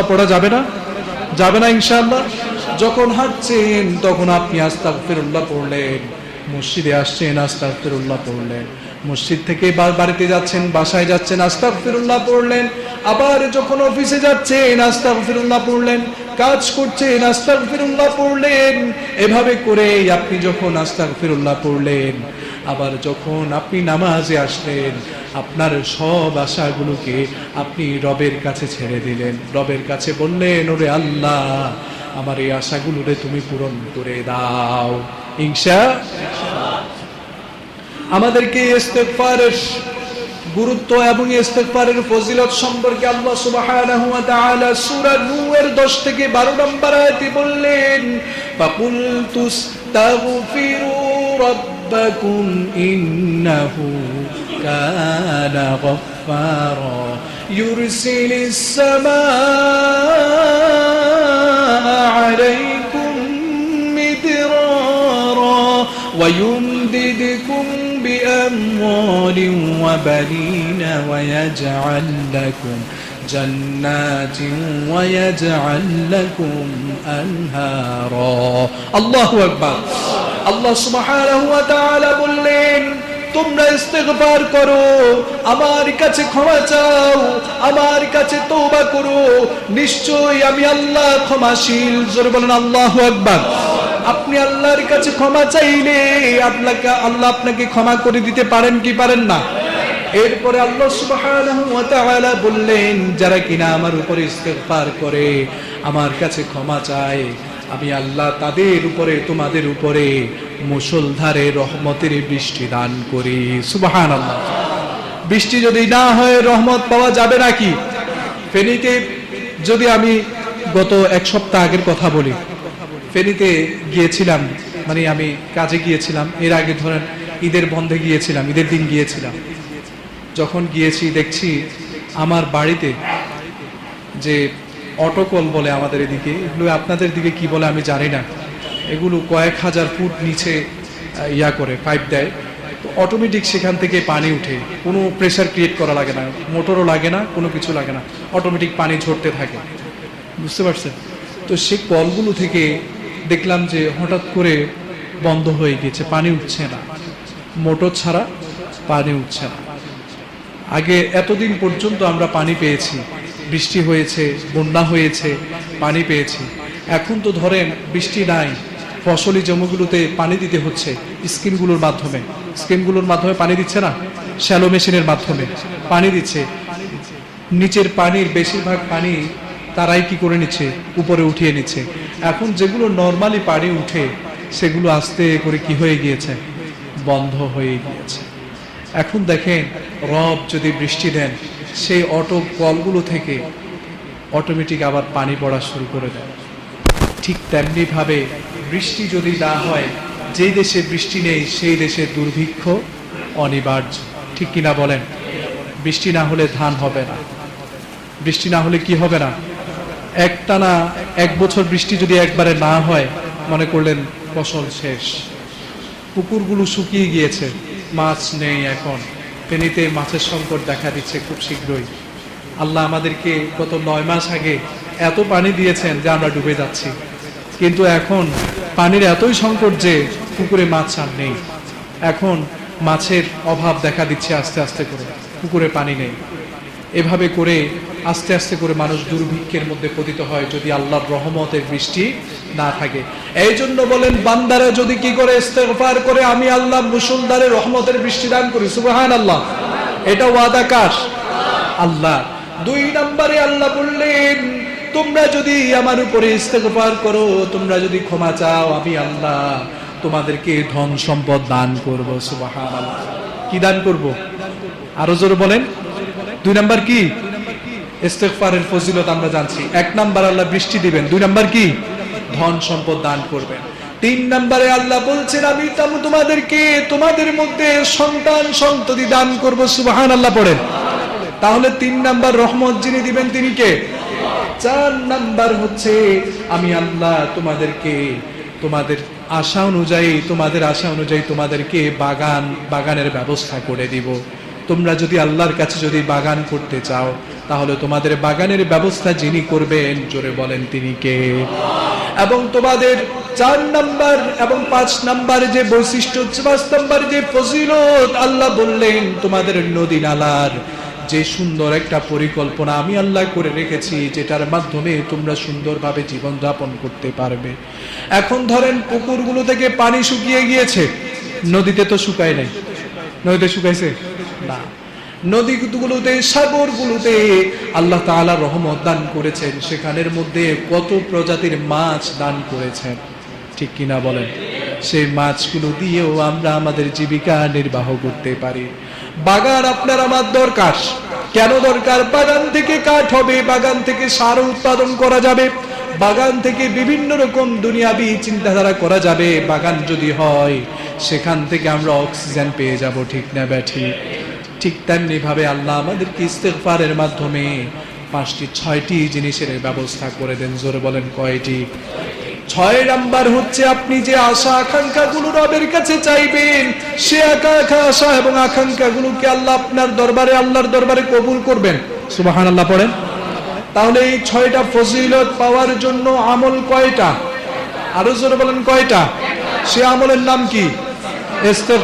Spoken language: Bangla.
পড়া যাবে না? যাবে না ইনশাআল্লাহ। যখন হাঁটছেন তখন আপনি আস্তাগফিরুল্লাহ পড়লেন, মসজিদে আসছেন আস্তাগফিরুল্লাহ পড়লেন, মসজিদ থেকে বাড়িতে যাচ্ছেন, বাসায় যাচ্ছেন আস্তাগফিরুল্লাহ পড়লেন, আবার যখন অফিসে যাচ্ছেন আস্তাগফিরুল্লাহ পড়লেন, কাজ করছেন আস্তাগফিরুল্লাহ পড়লেন। এভাবে করে আপনি যখন আস্তাগফিরুল্লাহ পড়লেন, আবার যখন আপনি নামাজে আসলেন, আপনার সব আশাগুলোকে আপনি রবের কাছে ছেড়ে দিলেন, রবের কাছে বললেন, ওরে আল্লাহ আমার এই আশাগুলোরে তুমি পূরণ করে দাও ইনশাআল্লাহ। আমাদেরকে ইস্তেগফারের গুরুত্ব এবং ইস্তেগফারের ফজিলত সম্পর্কে আল্লাহ সুবহানাহু ওয়া তাআলা সূরা নূরের 10 থেকে 12 নম্বর আয়াতে বললেন, ফাকুলতুস্তাগফিরু রাব্বাকুম ইন্নাহু কানা গফফারা ইউরসিলিস সামাআ আলাইকুম মিদরারা ওয়া ইউমদিদকুম بأموال وبنين ويجعل لكم جنات ويجعل لكم أنهارا الله أكبر। আল্লাহ সুবহানাহু ওয়া তাআলা বললেন, তোমরা ইস্তেগফার করো, আমার কাছে ক্ষমা চাও, আমার কাছে তওবা করো, নিশ্চয়ই আমি আল্লাহ ক্ষমাশীল। জোরে বলেন আল্লাহু আকবার। আপনি আল্লাহর কাছে ক্ষমা চাইলে আল্লাহ আপনাকে ক্ষমা করে দিতে পারেন কি পারেন না? এরপরে আল্লাহ সুবহানাহু ওয়া তাআলা বললেন, যারা কিনা আমার উপরে ইস্তেগফার করে, আমার কাছে ক্ষমা চায়, আমি আল্লাহ তাদের উপরে, তোমাদের উপরে মুষলধারে রহমতের বৃষ্টি দান করি। সুবহানাল্লাহ। বৃষ্টি যদি না হয় রহমত পাওয়া যাবে নাকি? ফেনীতে যদি আমি গত এক সপ্তাহ আগের কথা বলি, ফেনীতে গিয়েছিলাম, মানে আমি কাজে গিয়েছিলাম, এর আগে ধরেন ঈদের বন্ধে গিয়েছিলাম, ঈদের দিন গিয়েছিলাম। যখন গিয়েছি দেখছি আমার বাড়িতে যে অটোকল বলে আমাদের এদিকে, এগুলো আপনাদের দিকে কি বলে আমি জানি না, এগুলো কয়েক হাজার ফুট নিচে ইয়া করে পাইপ দেয়, তো অটোমেটিক সেখান থেকে পানি উঠে, কোনো প্রেসার ক্রিয়েট করা লাগে না, মোটরও লাগে না, কোনো কিছু লাগে না, অটোমেটিক পানি ঝরতে থাকে, বুঝতে পারছেন? তো সেই কলগুলো থেকে দেখলাম যে হঠাৎ করে বন্ধ হয়ে গেছে, পানি উঠছে না, মোটর ছাড়া পানি উঠছে না। আগে এতদিন পর্যন্ত আমরা পানি পেয়েছি, বৃষ্টি হয়েছে, বন্যা হয়েছে, পানি পেয়েছি। এখন তো ধরেন বৃষ্টি নাই, ফসলি জমিগুলোতে পানি দিতে হচ্ছে স্কিমগুলোর মাধ্যমে পানি দিচ্ছে না, শ্যালো মেশিনের মাধ্যমে পানি দিচ্ছে। নিচের পানির বেশিরভাগ পানি তারাই কি করে নিচ্ছে, উপরে উঠিয়ে নিচ্ছে। এখন যেগুলো নর্মালি পানি উঠে সেগুলো আস্তে করে কি হয়ে গিয়েছে, বন্ধ হয়ে গিয়েছে। এখন দেখেন রব যদি বৃষ্টি দেন, সেই অটো কলগুলো থেকে অটোমেটিক আবার পানি পড়া শুরু করে দেয়। ঠিক তেমনি ভাবে বৃষ্টি যদি না হয়, যেই দেশে বৃষ্টি নেই সেই দেশে দুর্ভিক্ষ অনিবার্য। ঠিক কিনা বলেন? বৃষ্টি না হলে ধান হবে না, বৃষ্টি না হলে কি হবে না, একটানা এক বছর বৃষ্টি যদি একবারে না হয়, মনে করলেন ফসল শেষ, পুকুরগুলো শুকিয়ে গিয়েছে, মাছ নেই। এখন ফেনীতে মাছের সংকট দেখা দিচ্ছে খুব শীঘ্রই। আল্লাহ আমাদেরকে গত 9 মাস আগে এত পানি দিয়েছেন যে আমরা ডুবে যাচ্ছি, কিন্তু এখন পানির এতই সংকট যে পুকুরে মাছ আর নেই। এখন মাছের অভাব দেখা দিচ্ছে আস্তে আস্তে করে, পুকুরে পানি নেই। এভাবে করে আস্তে আস্তে করে মানুষ দুর্ভিক্ষের মধ্যে পতিত হয় যদি আল্লাহর রহমতের বৃষ্টি না থাকে। এই জন্য বলেন, বান্দারা যদি কি করে ইস্তেগফার করে, আমি আল্লাহ মুষলধারে রহমতের বৃষ্টি দান করি। সুবহানাল্লাহ। এটা ওয়াদা কার? আল্লাহ। 2 নম্বরে আল্লাহ বললেন, তোমরা যদি আমার উপরে ইস্তেগফার করো, তোমরা যদি ক্ষমা চাও, আমি আল্লাহ তোমাদেরকে ধন সম্পদ দান করব। সুবহানাল্লাহ। কি দান করব? আরো জোরে বলেন। 2 নাম্বার কি? ইস্তেগফারের ফজিলত আমরা জানছি। 1 নাম্বার আল্লাহ বৃষ্টি দিবেন, 2 নাম্বার কি? ধন সম্পদ দান করবেন। 3 নম্বরে আল্লাহ বলছেন, আমি তোমাদেরকে তোমাদের মধ্যে সন্তান সন্ততি দান করব। সুবহানাল্লাহ পড়েন। তাহলে 3 নাম্বার রহমত যিনি দিবেন তিনি কে? 4 নাম্বার হচ্ছে, আমি আল্লাহ তোমাদেরকে তোমাদের আশা অনুযায়ী তোমাদেরকে বাগানের ব্যবস্থা করে দিব। তোমরা যদি আল্লাহর কাছে যদি বাগান করতে চাও, তাহলে তোমাদের বাগানের ব্যবস্থা যিনি করবেন, জোরে বলেন তিনি কে? এবং তোমাদের 4 নাম্বার এবং 5 নাম্বার যে বৈশিষ্ট্য, 5 নাম্বার যে ফজিলত আল্লাহ বললেন, তোমাদের নদী নালার যে সুন্দর একটা পরিকল্পনা আমি আল্লাহ করে রেখেছি, যেটার মাধ্যমে তোমরা সুন্দরভাবে জীবন যাপন করতে পারবে। এখন ধরেন পুকুরগুলো থেকে পানি শুকিয়ে গিয়েছে, নদীতে তো শুকায় নাই। নদীতে শুকাইছে না, নদীগুলোতে, সাগরগুলোতে আল্লাহ তাআলা রহমত দান করেছেন, সেখানের মধ্যে কত প্রজাতির মাছ দান করেছেন, ঠিক কিনা বলেন? সেই মাছগুলো দিয়েও আমরা আমাদের জীবিকা নির্বাহ করতে পারি। বাগান আপনার আমার দরকার। কেন দরকার? বাগান থেকে কাঠ হবে, বাগান থেকে সার উৎপাদন করা যাবে, বাগান থেকে বিভিন্ন রকম দুনিয়াবি চিন্তাধারা করা যাবে। বাগান যদি হয়, সেখান থেকে আমরা অক্সিজেন পেয়ে যাব, ঠিক না ব্যাঠি? ঠিক তেমনি ভাবে আল্লাহ আমাদেরকে ইস্তেগফারের মাধ্যমে 6টি জিনিসের ব্যবস্থা করে দেন। জোরে বলেন কয়টি? 6 নাম্বার হচ্ছে আপনি যে আশা আকাঙ্ক্ষা গুলো রবের কাছে চাইবেন, সে আশা এবং আকাঙ্ক্ষা গুলোকে আল্লাহ আপনার দরবারে, আল্লাহর দরবারে কবুল করবেন। সুবহানাল্লাহ পড়েন। তাহলে এই 6টা ফজিলত পাওয়ার জন্য আমল কয়টা? আরো জোরে বলেন কয়টা? সে আমলের নাম কি? ইস্তেগফার।